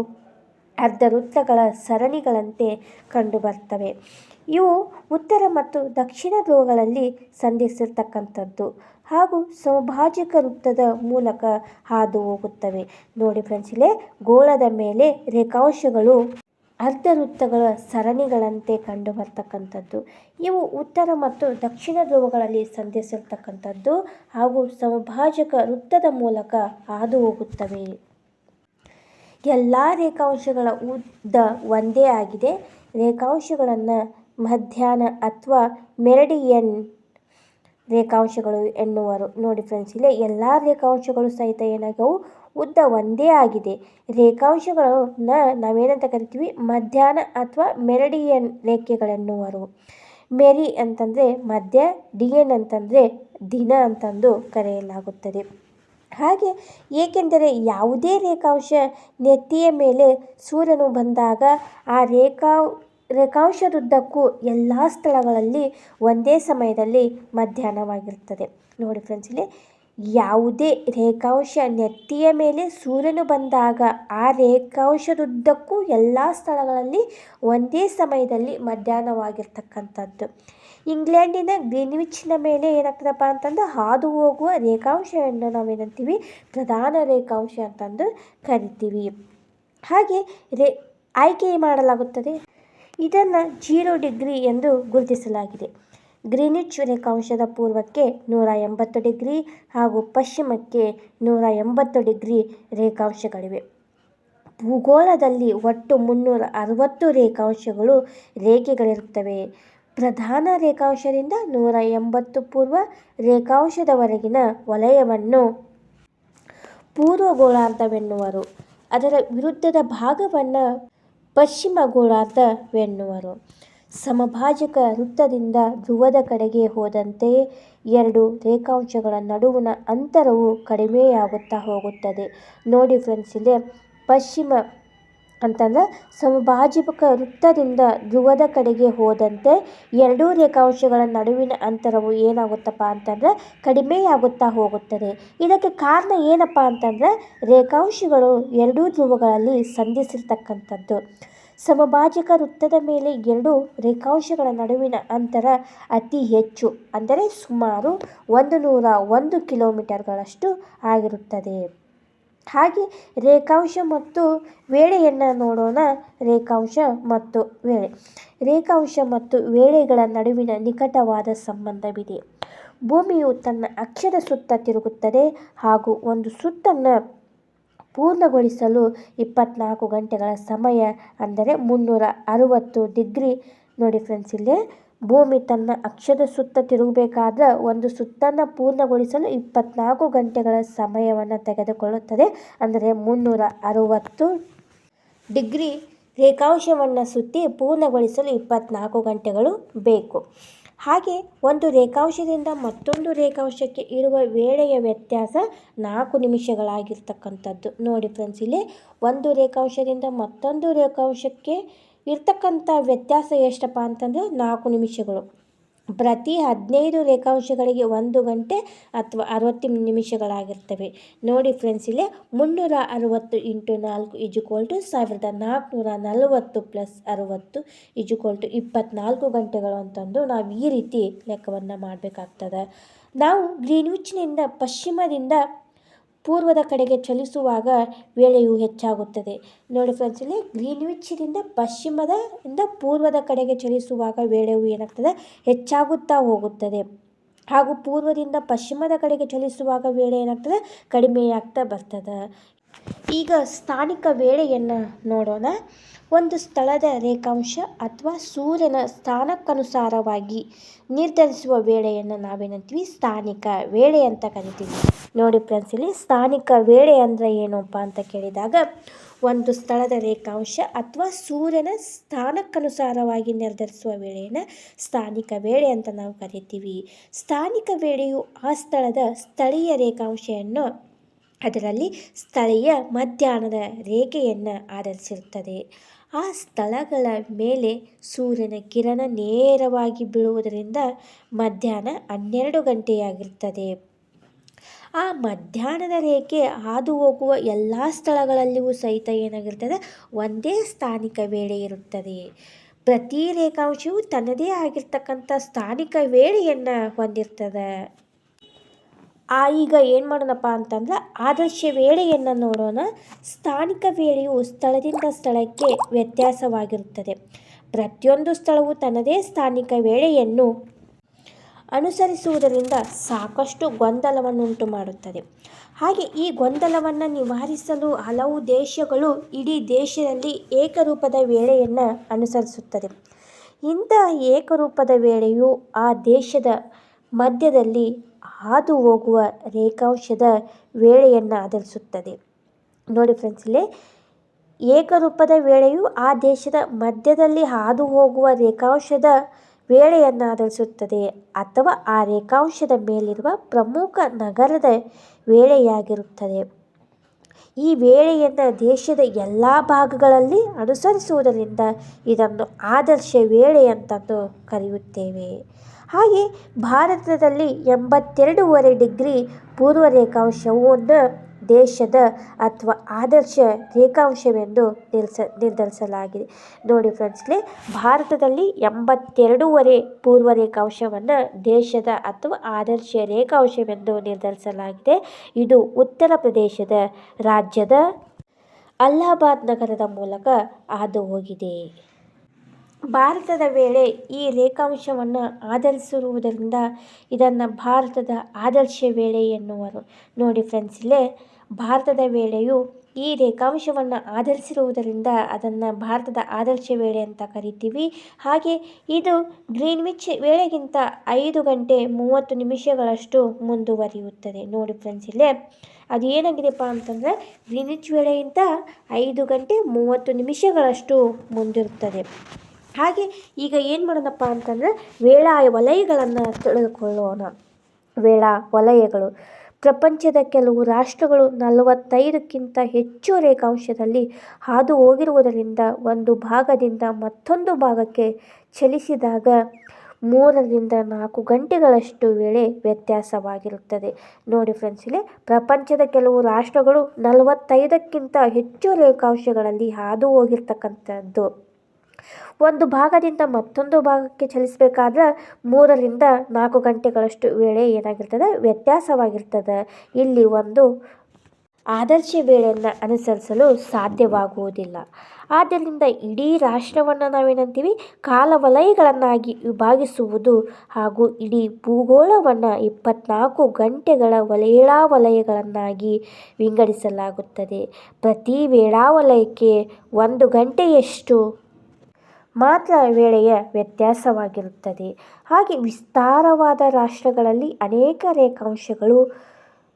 ಅರ್ಧವೃತ್ತಗಳ ಸರಣಿಗಳಂತೆ ಕಂಡುಬರ್ತವೆ. ಇವು ಉತ್ತರ ಮತ್ತು ದಕ್ಷಿಣ ಧ್ರುವಗಳಲ್ಲಿ ಸಂಧಿಸಿರ್ತಕ್ಕಂಥದ್ದು ಹಾಗೂ ಸಮಭಾಜಕ ವೃತ್ತದ ಮೂಲಕ ಹಾದು ಹೋಗುತ್ತವೆ. ನೋಡಿ ಫ್ರೆಂಡ್ಸ್, ಇಲ್ಲೇ ಗೋಳದ ಮೇಲೆ ರೇಖಾಂಶಗಳು ಅರ್ಧವೃತ್ತಗಳ ಸರಣಿಗಳಂತೆ ಕಂಡುಬರ್ತಕ್ಕಂಥದ್ದು. ಇವು ಉತ್ತರ ಮತ್ತು ದಕ್ಷಿಣ ಧ್ರುವಗಳಲ್ಲಿ ಸಂಧಿಸಿರ್ತಕ್ಕಂಥದ್ದು ಹಾಗೂ ಸಮಭಾಜಕ ವೃತ್ತದ ಮೂಲಕ ಹಾದು ಹೋಗುತ್ತವೆ. ಎಲ್ಲ ರೇಖಾಂಶಗಳ ಉದ್ದ ಒಂದೇ ಆಗಿದೆ. ರೇಖಾಂಶಗಳನ್ನು ಮಧ್ಯಾಹ್ನ ಅಥವಾ ಮೆರಿಡಿಯನ್ ರೇಖಾಂಶಗಳು ಎನ್ನುವರು. ನೋಡಿ ಫ್ರೆಂಡ್ಸ್, ಇಲ್ಲಿ ಎಲ್ಲ ರೇಖಾಂಶಗಳು ಸಹಿತ ಏನಾಗವು ಉದ್ದ ಒಂದೇ ಆಗಿದೆ. ರೇಖಾಂಶಗಳನ್ನ ನಾವೇನಂತ ಕರಿತೀವಿ, ಮಧ್ಯಾಹ್ನ ಅಥವಾ ಮೆರಿಡಿಯನ್ ರೇಖೆಗಳೆನ್ನುವರು. ಮೆರಿ ಅಂತಂದರೆ ಮಧ್ಯ, ಡಿಯನ್ ಅಂತಂದರೆ ದಿನ ಅಂತಂದು ಕರೆಯಲಾಗುತ್ತದೆ. ಹಾಗೆ ಏಕೆಂದರೆ ಯಾವುದೇ ರೇಖಾಂಶ ನೆತ್ತಿಯ ಮೇಲೆ ಸೂರ್ಯನು ಬಂದಾಗ ಆ ರೇಖಾಂಶದುದ್ದಕ್ಕೂ ಎಲ್ಲ ಸ್ಥಳಗಳಲ್ಲಿ ಒಂದೇ ಸಮಯದಲ್ಲಿ ಮಧ್ಯಾಹ್ನವಾಗಿರ್ತದೆ. ನೋಡಿ ಫ್ರೆಂಡ್ಸ್, ಇಲ್ಲಿ ಯಾವುದೇ ರೇಖಾಂಶ ನೆತ್ತಿಯ ಮೇಲೆ ಸೂರ್ಯನು ಬಂದಾಗ ಆ ರೇಖಾಂಶದುದ್ದಕ್ಕೂ ಎಲ್ಲ ಸ್ಥಳಗಳಲ್ಲಿ ಒಂದೇ ಸಮಯದಲ್ಲಿ ಮಧ್ಯಾಹ್ನವಾಗಿರ್ತಕ್ಕಂಥದ್ದು. ಇಂಗ್ಲೆಂಡಿನ ಗ್ರೀನ್ವಿಚ್ನ ಮೇಲೆ ಏನಾಗ್ತದಪ್ಪ ಅಂತಂದು ಹಾದು ಹೋಗುವ ರೇಖಾಂಶವನ್ನು ನಾವೇನಂತೀವಿ, ಪ್ರಧಾನ ರೇಖಾಂಶ ಅಂತಂದು ಕರಿತೀವಿ. ಹಾಗೆ ಆಯ್ಕೆ ಮಾಡಲಾಗುತ್ತದೆ. ಇದನ್ನು 0 ಡಿಗ್ರಿ ಎಂದು ಗುರುತಿಸಲಾಗಿದೆ. ಗ್ರೀನ್ವಿಚ್ ರೇಖಾಂಶದ ಪೂರ್ವಕ್ಕೆ 180 ಡಿಗ್ರಿ ಹಾಗೂ ಪಶ್ಚಿಮಕ್ಕೆ 180 ಡಿಗ್ರಿ ರೇಖಾಂಶಗಳಿವೆ. ಭೂಗೋಳದಲ್ಲಿ ಒಟ್ಟು 360 ರೇಖೆಗಳಿರುತ್ತವೆ. ಪ್ರಧಾನ ರೇಖಾಂಶದಿಂದ 180 ಪೂರ್ವ ರೇಖಾಂಶದವರೆಗಿನ ವಲಯವನ್ನು ಪೂರ್ವ ಗೋಳಾರ್ಧವೆನ್ನುವರು. ಅದರ ವಿರುದ್ಧದ ಭಾಗವನ್ನು ಪಶ್ಚಿಮ ಗೋಳಾರ್ಧವೆನ್ನುವರು. ಸಮಭಾಜಕ ವೃತ್ತದಿಂದ ಧ್ರುವದ ಕಡೆಗೆ ಹೋದಂತೆ ಎರಡು ರೇಖಾಂಶಗಳ ನಡುವಿನ ಅಂತರವು ಕಡಿಮೆಯಾಗುತ್ತಾ ಹೋಗುತ್ತದೆ. ನೋಡಿ ಫ್ರೆಂಡ್ಸ್, ಇಲ್ಲಿ ಪಶ್ಚಿಮ ಅಂತಂದ್ರೆ ಸಮಭಾಜಕ ವೃತ್ತದಿಂದ ಧ್ರುವದ ಕಡೆಗೆ ಹೋದಂತೆ ಎರಡೂ ರೇಖಾಂಶಗಳ ನಡುವಿನ ಅಂತರವು ಏನಾಗುತ್ತಪ್ಪ ಅಂತಂದ್ರೆ ಕಡಿಮೆಯಾಗುತ್ತಾ ಹೋಗುತ್ತದೆ. ಇದಕ್ಕೆ ಕಾರಣ ಏನಪ್ಪ ಅಂತಂದ್ರೆ ರೇಖಾಂಶಗಳು ಎರಡೂ ಧ್ರುವಗಳಲ್ಲಿ ಸಂಧಿಸಿರ್ತಕ್ಕಂಥದ್ದು. ಸಮಭಾಜಕ ವೃತ್ತದ ಮೇಲೆ ಎರಡು ರೇಖಾಂಶಗಳ ನಡುವಿನ ಅಂತರ ಅತಿ ಹೆಚ್ಚು, ಅಂದರೆ ಸುಮಾರು 101 ಕಿಲೋಮೀಟರ್ಗಳಷ್ಟು ಆಗಿರುತ್ತದೆ. ಹಾಗೆ ರೇಖಾಂಶ ಮತ್ತು ವೇಳೆಯನ್ನು ನೋಡೋಣ. ರೇಖಾಂಶ ಮತ್ತು ವೇಳೆಗಳ ನಡುವಿನ ನಿಕಟವಾದ ಸಂಬಂಧವಿದೆ. ಭೂಮಿಯು ತನ್ನ ಅಕ್ಷದ ಸುತ್ತ ತಿರುಗುತ್ತದೆ ಹಾಗೂ ಒಂದು ಸುತ್ತನ್ನು ಪೂರ್ಣಗೊಳಿಸಲು 24 ಗಂಟೆಗಳ ಸಮಯ, ಅಂದರೆ 360 ಡಿಗ್ರಿ. ನೋಡಿ ಫ್ರೆಂಡ್ಸ್, ಇಲ್ಲಿ ಭೂಮಿ ತನ್ನ ಅಕ್ಷದ ಸುತ್ತ ತಿರುಗಬೇಕಾದ್ರೆ ಒಂದು ಸುತ್ತನ್ನು ಪೂರ್ಣಗೊಳಿಸಲು 24 ಗಂಟೆಗಳ ಸಮಯವನ್ನು ತೆಗೆದುಕೊಳ್ಳುತ್ತದೆ. ಅಂದರೆ 360 ಡಿಗ್ರಿ ರೇಖಾಂಶವನ್ನು ಸುತ್ತಿ ಪೂರ್ಣಗೊಳಿಸಲು 24 ಗಂಟೆಗಳು ಬೇಕು. ಹಾಗೆ ಒಂದು ರೇಖಾಂಶದಿಂದ ಮತ್ತೊಂದು ರೇಖಾಂಶಕ್ಕೆ ಇರುವ ವೇಳೆಯ ವ್ಯತ್ಯಾಸ 4 ನಿಮಿಷಗಳಾಗಿರ್ತಕ್ಕಂಥದ್ದು. ನೋಡಿ ಫ್ರೆಂಡ್ಸ್, ಇಲ್ಲಿ ಒಂದು ರೇಖಾಂಶದಿಂದ ಮತ್ತೊಂದು ರೇಖಾಂಶಕ್ಕೆ ಇರ್ತಕ್ಕಂಥ ವ್ಯತ್ಯಾಸ ಎಷ್ಟಪ್ಪ ಅಂತಂದರೆ 4 ನಿಮಿಷಗಳು. ಪ್ರತಿ 15 ರೇಖಾಂಶಗಳಿಗೆ 1 ಗಂಟೆ ಅಥವಾ 60 ನಿಮಿಷಗಳಾಗಿರ್ತವೆ. ನೋಡಿ ಫ್ರೆಂಡ್ಸ್, ಇಲ್ಲಿ 360 × 4 1440 + 60 24 ಗಂಟೆಗಳು ಅಂತಂದು ನಾವು ಈ ರೀತಿ ಲೆಕ್ಕವನ್ನು ಮಾಡಬೇಕಾಗ್ತದೆ. ನಾವು ಗ್ರೀನ್ವಿಚ್ನಿಂದ ಪಶ್ಚಿಮದಿಂದ ಪೂರ್ವದ ಕಡೆಗೆ ಚಲಿಸುವಾಗ ವೇಳೆಯು ಹೆಚ್ಚಾಗುತ್ತದೆ. ನೋಡಿ ಫ್ರೆಂಡ್ಸ್, ಇಲ್ಲಿ ಗ್ರೀನ್ವಿಚ್ನಿಂದ ಪಶ್ಚಿಮದಿಂದ ಪೂರ್ವದ ಕಡೆಗೆ ಚಲಿಸುವಾಗ ವೇಳೆಯು ಏನಾಗ್ತದೆ, ಹೆಚ್ಚಾಗುತ್ತಾ ಹೋಗುತ್ತದೆ. ಹಾಗೂ ಪೂರ್ವದಿಂದ ಪಶ್ಚಿಮದ ಕಡೆಗೆ ಚಲಿಸುವಾಗ ವೇಳೆ ಏನಾಗ್ತದೆ, ಕಡಿಮೆಯಾಗ್ತಾ ಬರ್ತದೆ. ಈಗ ಸ್ಥಾನಿಕ ವೇಳೆಯನ್ನು ನೋಡೋಣ. ಒಂದು ಸ್ಥಳದ ರೇಖಾಂಶ ಅಥವಾ ಸೂರ್ಯನ ಸ್ಥಾನಕ್ಕನುಸಾರವಾಗಿ ನಿರ್ಧರಿಸುವ ವೇಳೆಯನ್ನು ನಾವೇನಂತೀವಿ, ಸ್ಥಾನಿಕ ವೇಳೆ ಅಂತ ಕರಿತೀವಿ. ನೋಡಿ ಫ್ರೆಂಡ್ಸ್, ಇಲ್ಲಿ ಸ್ಥಾನಿಕ ವೇಳೆ ಅಂದರೆ ಏನಪ್ಪ ಅಂತ ಕೇಳಿದಾಗ, ಒಂದು ಸ್ಥಳದ ರೇಖಾಂಶ ಅಥವಾ ಸೂರ್ಯನ ಸ್ಥಾನಕ್ಕನುಸಾರವಾಗಿ ನಿರ್ಧರಿಸುವ ವೇಳೆಯನ್ನು ಸ್ಥಾನಿಕ ವೇಳೆ ಅಂತ ನಾವು ಕರಿತೀವಿ. ಸ್ಥಾನಿಕ ವೇಳೆಯು ಆ ಸ್ಥಳದ ಸ್ಥಳೀಯ ರೇಖಾಂಶವನ್ನು, ಅದರಲ್ಲಿ ಸ್ಥಳೀಯ ಮಧ್ಯಾಹ್ನದ ರೇಖೆಯನ್ನು ಆಧರಿಸಿರುತ್ತದೆ. ಆ ಸ್ಥಳಗಳ ಮೇಲೆ ಸೂರ್ಯನ ಕಿರಣ ನೇರವಾಗಿ ಬೀಳುವುದರಿಂದ ಮಧ್ಯಾಹ್ನ 12 ಗಂಟೆಯಾಗಿರ್ತದೆ. ಆ ಮಧ್ಯಾಹ್ನದ ರೇಖೆ ಹಾದು ಹೋಗುವ ಎಲ್ಲ ಸ್ಥಳಗಳಲ್ಲಿಯೂ ಸಹಿತ ಏನಾಗಿರ್ತದೆ, ಒಂದೇ ಸ್ಥಾನಿಕ ವೇಳೆ ಇರುತ್ತದೆ. ಪ್ರತಿ ರೇಖಾಂಶವು ತನ್ನದೇ ಆಗಿರ್ತಕ್ಕಂಥ ಸ್ಥಾನಿಕ ವೇಳೆಯನ್ನು ಹೊಂದಿರ್ತದೆ. ಈಗ ಏನು ಮಾಡೋಣಪ್ಪ ಅಂತಂದ್ರೆ ಆದರ್ಶ ವೇಳೆಯನ್ನು ನೋಡೋಣ. ಸ್ಥಾನಿಕ ವೇಳೆಯು ಸ್ಥಳದಿಂದ ಸ್ಥಳಕ್ಕೆ ವ್ಯತ್ಯಾಸವಾಗಿರುತ್ತದೆ. ಪ್ರತಿಯೊಂದು ಸ್ಥಳವು ತನ್ನದೇ ಸ್ಥಾನಿಕ ವೇಳೆಯನ್ನು ಅನುಸರಿಸುವುದರಿಂದ ಸಾಕಷ್ಟು ಗೊಂದಲವನ್ನುಂಟು ಮಾಡುತ್ತದೆ. ಹಾಗೆ ಈ ಗೊಂದಲವನ್ನು ನಿವಾರಿಸಲು ಹಲವು ದೇಶಗಳು ಇಡೀ ದೇಶದಲ್ಲಿ ಏಕರೂಪದ ವೇಳೆಯನ್ನು ಅನುಸರಿಸುತ್ತದೆ. ಇಂತಹ ಏಕರೂಪದ ವೇಳೆಯು ಆ ದೇಶದ ಮಧ್ಯದಲ್ಲಿ ಹಾದು ಹೋಗುವ ರೇಖಾಂಶದ ವೇಳೆಯನ್ನು ಆಧರಿಸುತ್ತದೆ. ನೋಡಿ ಫ್ರೆಂಡ್ಸ್, ಇಲ್ಲಿ ಏಕರೂಪದ ವೇಳೆಯು ಆ ದೇಶದ ಮಧ್ಯದಲ್ಲಿ ಹಾದು ಹೋಗುವ ರೇಖಾಂಶದ ವೇಳೆಯನ್ನು ಆಧರಿಸುತ್ತದೆ ಅಥವಾ ಆ ರೇಖಾಂಶದ ಮೇಲಿರುವ ಪ್ರಮುಖ ನಗರದ ವೇಳೆಯಾಗಿರುತ್ತದೆ. ಈ ವೇಳೆಯನ್ನು ದೇಶದ ಎಲ್ಲ ಭಾಗಗಳಲ್ಲಿ ಅನುಸರಿಸುವುದರಿಂದ ಇದನ್ನು ಆದರ್ಶ ವೇಳೆ ಅಂತಂದು ಕರೆಯುತ್ತೇವೆ. ಹಾಗೆ ಭಾರತದಲ್ಲಿ 82.5 ಪೂರ್ವ ರೇಖಾಂಶವನ್ನು ದೇಶದ ಅಥವಾ ಆದರ್ಶ ರೇಖಾಂಶವೆಂದು ನಿರ್ಧರಿಸಲಾಗಿದೆ. ನೋಡಿ ಫ್ರೆಂಡ್ಸ್ಲಿ, ಭಾರತದಲ್ಲಿ 82.5 ಪೂರ್ವ ರೇಖಾಂಶವನ್ನು ದೇಶದ ಅಥವಾ ಆದರ್ಶ ರೇಖಾಂಶವೆಂದು ನಿರ್ಧರಿಸಲಾಗಿದೆ. ಇದು ಉತ್ತರ ಪ್ರದೇಶದ ರಾಜ್ಯದ ಅಲಹಾಬಾದ್ ನಗರದ ಮೂಲಕ ಹಾದು ಹೋಗಿದೆ. ಭಾರತದ ವೇಳೆ ಈ ರೇಖಾಂಶವನ್ನು ಆಧರಿಸಿರುವುದರಿಂದ ಇದನ್ನು ಭಾರತದ ಆದರ್ಶ ವೇಳೆ ಎನ್ನುವರು. ನೋಡಿ ಫ್ರೆಂಡ್ಸ್, ಇಲ್ಲೇ ಭಾರತದ ವೇಳೆಯು ಈ ರೇಖಾಂಶವನ್ನು ಆಧರಿಸಿರುವುದರಿಂದ ಅದನ್ನು ಭಾರತದ ಆದರ್ಶ ವೇಳೆ ಅಂತ ಕರಿತೀವಿ. ಹಾಗೆ ಇದು ಗ್ರೀನ್ವಿಚ್ ವೇಳೆಗಿಂತ 5 ಗಂಟೆ 30 ನಿಮಿಷಗಳಷ್ಟು ಮುಂದುವರಿಯುತ್ತದೆ. ನೋಡಿ ಫ್ರೆಂಡ್ಸ್, ಇಲ್ಲೇ ಅದು ಏನಾಗಿದೆಪ್ಪ ಅಂತಂದರೆ ಗ್ರೀನ್ವಿಚ್ ವೇಳೆಗಿಂತ 5 ಗಂಟೆ 30 ನಿಮಿಷಗಳಷ್ಟು ಮುಂದಿರುತ್ತದೆ. ಹಾಗೆ ಈಗ ಏನು ಮಾಡೋಣಪ್ಪ ಅಂತಂದರೆ ವೇಳಾ ವಲಯಗಳನ್ನು ತಿಳಿದುಕೊಳ್ಳೋಣ. ವೇಳಾ ವಲಯಗಳು ಪ್ರಪಂಚದ ಕೆಲವು ರಾಷ್ಟ್ರಗಳು 45ಕ್ಕಿಂತ ಹೆಚ್ಚು ರೇಖಾಂಶದಲ್ಲಿ ಹಾದು ಹೋಗಿರುವುದರಿಂದ ಒಂದು ಭಾಗದಿಂದ ಮತ್ತೊಂದು ಭಾಗಕ್ಕೆ ಚಲಿಸಿದಾಗ 3 ರಿಂದ 4 ಗಂಟೆಗಳಷ್ಟು ವೇಳೆ ವ್ಯತ್ಯಾಸವಾಗಿರುತ್ತದೆ. ನೋಡಿ ಫ್ರೆಂಡ್ಸ್, ಇಲ್ಲಿ ಪ್ರಪಂಚದ ಕೆಲವು ರಾಷ್ಟ್ರಗಳು 45ಕ್ಕಿಂತ ಹೆಚ್ಚು ರೇಖಾಂಶಗಳಲ್ಲಿ ಹಾದು ಹೋಗಿರ್ತಕ್ಕಂಥದ್ದು. ಒಂದು ಭಾಗದಿಂದ ಮತ್ತೊಂದು ಭಾಗಕ್ಕೆ ಚಲಿಸಬೇಕಾದ್ರೆ 3 ರಿಂದ 4 ಗಂಟೆಗಳಷ್ಟು ವೇಳೆ ಏನಾಗಿರ್ತದೆ, ವ್ಯತ್ಯಾಸವಾಗಿರ್ತದೆ. ಇಲ್ಲಿ ಒಂದು ಆದರ್ಶ ವೇಳೆಯನ್ನು ಅನುಸರಿಸಲು ಸಾಧ್ಯವಾಗುವುದಿಲ್ಲ. ಆದ್ದರಿಂದ ಇಡೀ ರಾಷ್ಟ್ರವನ್ನು ನಾವೇನಂತೀವಿ, ಕಾಲವಲಯಗಳನ್ನಾಗಿ ವಿಭಾಗಿಸುವುದು ಹಾಗೂ ಇಡೀ ಭೂಗೋಳವನ್ನು 24 ಗಂಟೆಗಳ ವೇಳಾವಲಯಗಳನ್ನಾಗಿ ವಿಂಗಡಿಸಲಾಗುತ್ತದೆ. ಪ್ರತಿ ವೇಳಾವಲಯಕ್ಕೆ 1 ಗಂಟೆಯಷ್ಟು ಮಾತ್ರ ವೇಳೆಯ ವ್ಯತ್ಯಾಸವಾಗಿರುತ್ತದೆ. ಹಾಗೆ ವಿಸ್ತಾರವಾದ ರಾಷ್ಟ್ರಗಳಲ್ಲಿ ಅನೇಕ ರೇಖಾಂಶಗಳು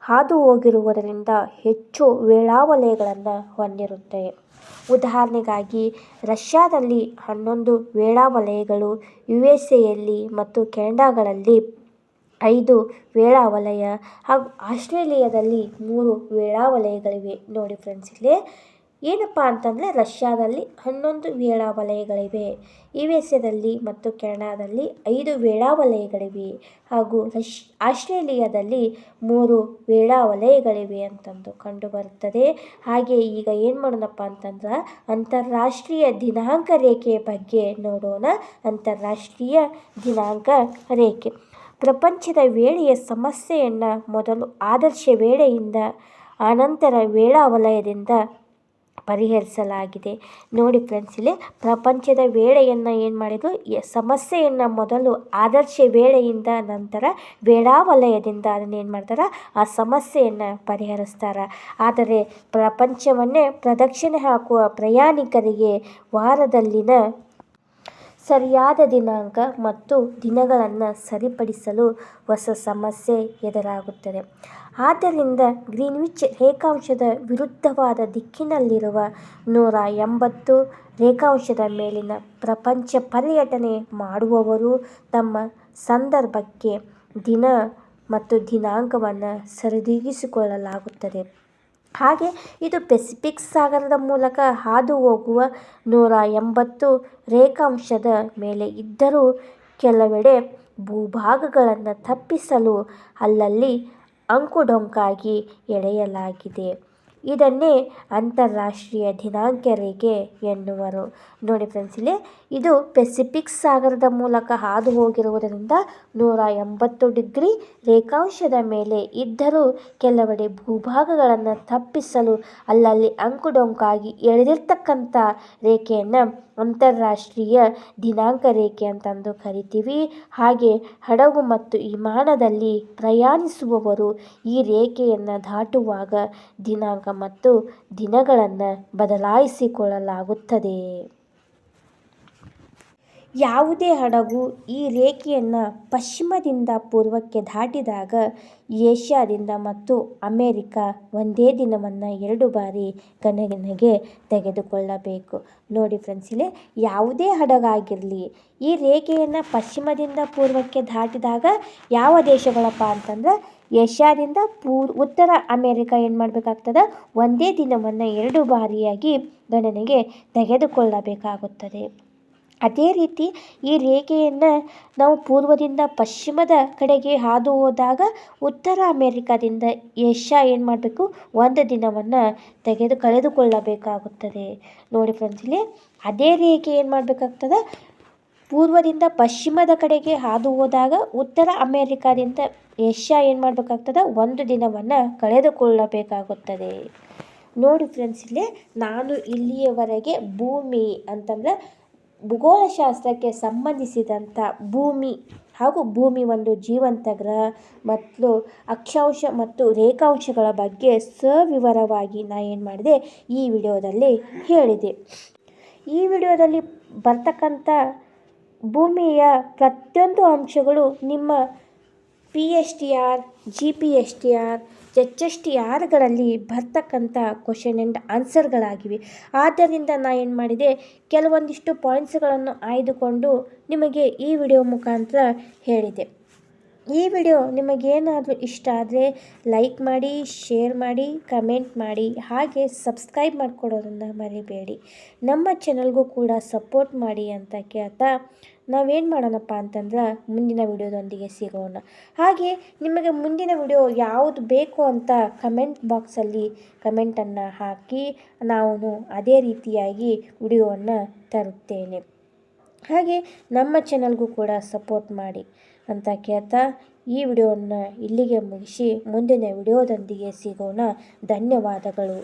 ಹಾದು ಹೋಗಿರುವುದರಿಂದ ಹೆಚ್ಚು ವೇಳಾವಲಯಗಳನ್ನು ಹೊಂದಿರುತ್ತವೆ. ಉದಾಹರಣೆಗಾಗಿ ರಷ್ಯಾದಲ್ಲಿ 11 ವೇಳಾವಲಯಗಳು, USA ಮತ್ತು ಕೆನಡಾಗಳಲ್ಲಿ 5 ವೇಳಾವಲಯ ಹಾಗೂ ಆಸ್ಟ್ರೇಲಿಯಾದಲ್ಲಿ 3 ವೇಳಾವಲಯಗಳಿವೆ. ನೋಡಿ ಫ್ರೆಂಡ್ಸ್, ಇಲ್ಲಿ ಏನಪ್ಪ ಅಂತಂದರೆ ರಷ್ಯಾದಲ್ಲಿ 11 ವೇಳಾವಲಯಗಳಿವೆ, USA ಮತ್ತು ಕೆನಡಾದಲ್ಲಿ 5 ವೇಳಾವಲಯಗಳಿವೆ ಹಾಗೂ ಆಸ್ಟ್ರೇಲಿಯಾದಲ್ಲಿ 3 ವೇಳಾವಲಯಗಳಿವೆ ಅಂತಂದು ಕಂಡುಬರುತ್ತದೆ. ಹಾಗೆ ಈಗ ಏನು ಮಾಡೋಣಪ್ಪ ಅಂತಂದ್ರೆ ಅಂತಾರಾಷ್ಟ್ರೀಯ ದಿನಾಂಕ ರೇಖೆಯ ಬಗ್ಗೆ ನೋಡೋಣ. ಅಂತಾರಾಷ್ಟ್ರೀಯ ದಿನಾಂಕ ರೇಖೆ ಪ್ರಪಂಚದ ವೇಳೆಯ ಸಮಸ್ಯೆಯನ್ನು ಮೊದಲು ಆದರ್ಶ ವೇಳೆಯಿಂದ ಅನಂತರ ವೇಳಾವಲಯದಿಂದ ಪರಿಹರಿಸಲಾಗಿದೆ. ನೋಡಿ ಫ್ರೆಂಡ್ಸ್, ಇಲ್ಲಿ ಪ್ರಪಂಚದ ವೇಳೆಯನ್ನು ಏನು ಮಾಡಿದ್ರು, ಸಮಸ್ಯೆಯನ್ನು ಮೊದಲು ಆದರ್ಶ ವೇಳೆಯಿಂದ ನಂತರ ವೇಳಾವಲಯದಿಂದ ಅದನ್ನು ಏನು ಮಾಡ್ತಾರೆ, ಆ ಸಮಸ್ಯೆಯನ್ನು ಪರಿಹರಿಸ್ತಾರೆ. ಆದರೆ ಪ್ರಪಂಚವನ್ನೇ ಪ್ರದಕ್ಷಿಣೆ ಹಾಕುವ ಪ್ರಯಾಣಿಕರಿಗೆ ವಾರದಲ್ಲಿನ ಸರಿಯಾದ ದಿನಾಂಕ ಮತ್ತು ದಿನಗಳನ್ನು ಸರಿಪಡಿಸಲು ಹೊಸ ಸಮಸ್ಯೆ ಎದುರಾಗುತ್ತದೆ. ಆದ್ದರಿಂದ ಗ್ರೀನ್ವಿಚ್ ರೇಖಾಂಶದ ವಿರುದ್ಧವಾದ ದಿಕ್ಕಿನಲ್ಲಿರುವ 180 ರೇಖಾಂಶದ ಮೇಲಿನ ಪ್ರಪಂಚ ಪರ್ಯಟನೆ ಮಾಡುವವರು ತಮ್ಮ ಸಂದರ್ಭಕ್ಕೆ ದಿನ ಮತ್ತು ದಿನಾಂಕವನ್ನು ಸರಿದೂಗಿಸಿಕೊಳ್ಳಲಾಗುತ್ತದೆ. ಹಾಗೆ ಇದು ಪೆಸಿಫಿಕ್ ಸಾಗರದ ಮೂಲಕ ಹಾದು ಹೋಗುವ 180 ರೇಖಾಂಶದ ಮೇಲೆ ಇದ್ದರೂ ಕೆಲವೆಡೆ ಭೂಭಾಗಗಳನ್ನು ತಪ್ಪಿಸಲು ಅಲ್ಲಲ್ಲಿ ಅಂಕುಡೊಂಕಾಗಿ ಎಳೆಯಲಾಗಿದೆ. ಇದನ್ನೇ ಅಂತಾರಾಷ್ಟ್ರೀಯ ದಿನಾಂಕ ರೇಖೆ ಎನ್ನುವರು. ನೋಡಿ ಫ್ರೆಂಡ್ಸ್, ಇಲ್ಲಿ ಇದು ಪೆಸಿಫಿಕ್ ಸಾಗರದ ಮೂಲಕ ಹಾದು ಹೋಗಿರುವುದರಿಂದ 180 ಡಿಗ್ರಿ ರೇಖಾಂಶದ ಮೇಲೆ ಇದ್ದರೂ ಕೆಲವೆಡೆ ಭೂಭಾಗಗಳನ್ನು ತಪ್ಪಿಸಲು ಅಲ್ಲಲ್ಲಿ ಅಂಕುಡೊಂಕಾಗಿ ಎಳೆದಿರ್ತಕ್ಕಂಥ ರೇಖೆಯನ್ನು ಅಂತಾರಾಷ್ಟ್ರೀಯ ದಿನಾಂಕ ರೇಖೆ ಅಂತಂದು ಕರಿತೀವಿ. ಹಾಗೆ ಹಡಗು ಮತ್ತು ವಿಮಾನದಲ್ಲಿ ಪ್ರಯಾಣಿಸುವವರು ಈ ರೇಖೆಯನ್ನು ದಾಟುವಾಗ ದಿನಾಂಕ ಮತ್ತು ದಿನಗಳನ್ನು ಬದಲಾಯಿಸಿಕೊಳ್ಳಲಾಗುತ್ತದೆ. ಯಾವುದೇ ಹಡಗು ಈ ರೇಖೆಯನ್ನು ಪಶ್ಚಿಮದಿಂದ ಪೂರ್ವಕ್ಕೆ ದಾಟಿದಾಗ ಏಷ್ಯಾದಿಂದ ಮತ್ತು ಅಮೆರಿಕ ಒಂದೇ ದಿನವನ್ನು 2 ಬಾರಿ ಗಣನೆಗೆ ತೆಗೆದುಕೊಳ್ಳಬೇಕು. ನೋಡಿ ಫ್ರೆಂಡ್ಸ್, ಇಲ್ಲಿ ಯಾವುದೇ ಹಡಗಾಗಿರಲಿ ಈ ರೇಖೆಯನ್ನು ಪಶ್ಚಿಮದಿಂದ ಪೂರ್ವಕ್ಕೆ ದಾಟಿದಾಗ ಯಾವ ದೇಶಗಳಪ್ಪ ಅಂತಂದ್ರೆ ಏಷ್ಯಾದಿಂದ ಉತ್ತರ ಅಮೆರಿಕ ಏನು ಮಾಡಬೇಕಾಗ್ತದೆ, ಒಂದೇ ದಿನವನ್ನು 2 ಬಾರಿಯಾಗಿ ಗಣನೆಗೆ ತೆಗೆದುಕೊಳ್ಳಬೇಕಾಗುತ್ತದೆ. ಅದೇ ರೀತಿ ಈ ರೇಖೆಯನ್ನು ನಾವು ಪೂರ್ವದಿಂದ ಪಶ್ಚಿಮದ ಕಡೆಗೆ ಹಾದು ಹೋದಾಗ ಉತ್ತರ ಅಮೆರಿಕದಿಂದ ಏಷ್ಯಾ ಏನು ಮಾಡಬೇಕು, ಒಂದು ದಿನವನ್ನು ಕಳೆದುಕೊಳ್ಳಬೇಕಾಗುತ್ತದೆ. ನೋಡಿ ಫ್ರೆಂಡ್ಸ್, ಇಲ್ಲಿ ಅದೇ ರೇಖೆ ಏನು ಮಾಡಬೇಕಾಗ್ತದೆ, ಪೂರ್ವದಿಂದ ಪಶ್ಚಿಮದ ಕಡೆಗೆ ಹಾದು ಹೋದಾಗ ಉತ್ತರ ಅಮೆರಿಕದಿಂದ ಏಷ್ಯಾ ಏನು ಮಾಡಬೇಕಾಗ್ತದೆ, ಒಂದು ದಿನವನ್ನು ಕಳೆದುಕೊಳ್ಳಬೇಕಾಗುತ್ತದೆ. ನೋಡಿ ಫ್ರೆಂಡ್ಸ್, ಇಲ್ಲಿ ನಾನು ಇಲ್ಲಿಯವರೆಗೆ ಭೂಮಿ ಅಂತಂದರೆ ಭೂಗೋಳಶಾಸ್ತ್ರಕ್ಕೆ ಸಂಬಂಧಿಸಿದಂಥ ಭೂಮಿ ಹಾಗೂ ಭೂಮಿ ಒಂದು ಜೀವಂತ ಗ್ರಹ ಮತ್ತು ಅಕ್ಷಾಂಶ ಮತ್ತು ರೇಖಾಂಶಗಳ ಬಗ್ಗೆ ಸವಿವರವಾಗಿ ನಾನು ಏನು ಮಾಡಿದೆ ಈ ವಿಡಿಯೋದಲ್ಲಿ ಹೇಳಿದೆ. ಈ ವಿಡಿಯೋದಲ್ಲಿ ಬರ್ತಕ್ಕಂಥ ಭೂಮಿಯ ಪ್ರತಿಯೊಂದು ಅಂಶಗಳು ನಿಮ್ಮ PSTR, GPSTR, HSTRಗಳಲ್ಲಿ ಬರ್ತಕ್ಕಂಥ ಕ್ವಶನ್ ಆ್ಯಂಡ್ ಆನ್ಸರ್ಗಳಾಗಿವೆ. ಆದ್ದರಿಂದ ನಾನು ಏನು ಮಾಡಿದೆ, ಕೆಲವೊಂದಿಷ್ಟು ಪಾಯಿಂಟ್ಸ್ಗಳನ್ನು ಆಯ್ದುಕೊಂಡು ನಿಮಗೆ ಈ ವಿಡಿಯೋ ಮುಖಾಂತರ ಹೇಳಿದೆ. ಈ ವಿಡಿಯೋ ನಿಮಗೇನಾದರೂ ಇಷ್ಟ ಆದರೆ ಲೈಕ್ ಮಾಡಿ, ಶೇರ್ ಮಾಡಿ, ಕಮೆಂಟ್ ಮಾಡಿ, ಹಾಗೆ ಸಬ್ಸ್ಕ್ರೈಬ್ ಮಾಡಿಕೊಡೋದನ್ನು ಮರಿಬೇಡಿ. ನಮ್ಮ ಚಾನಲ್ಗೂ ಕೂಡ ಸಪೋರ್ಟ್ ಮಾಡಿ ಅಂತ ಕೇಳ್ತಾ ನಾವೇನು ಮಾಡೋಣಪ್ಪ ಅಂತಂದ್ರೆ ಮುಂದಿನ ವಿಡಿಯೋದೊಂದಿಗೆ ಸಿಗೋಣ. ಹಾಗೆ ನಿಮಗೆ ಮುಂದಿನ ವಿಡಿಯೋ ಯಾವುದು ಬೇಕು ಅಂತ ಕಮೆಂಟ್ ಬಾಕ್ಸಲ್ಲಿ ಕಮೆಂಟನ್ನು ಹಾಕಿ ನಾನು ಅದೇ ರೀತಿಯಾಗಿ ವಿಡಿಯೋವನ್ನು ತರುತ್ತೇನೆ. ಹಾಗೆ ನಮ್ಮ ಚಾನಲ್ಗೂ ಕೂಡ ಸಪೋರ್ಟ್ ಮಾಡಿ ಅಂತ ಕೇಳ್ತಾ ಈ ವಿಡಿಯೋವನ್ನು ಇಲ್ಲಿಗೆ ಮುಗಿಸಿ ಮುಂದಿನ ವಿಡಿಯೋದೊಂದಿಗೆ ಸಿಗೋಣ. ಧನ್ಯವಾದಗಳು.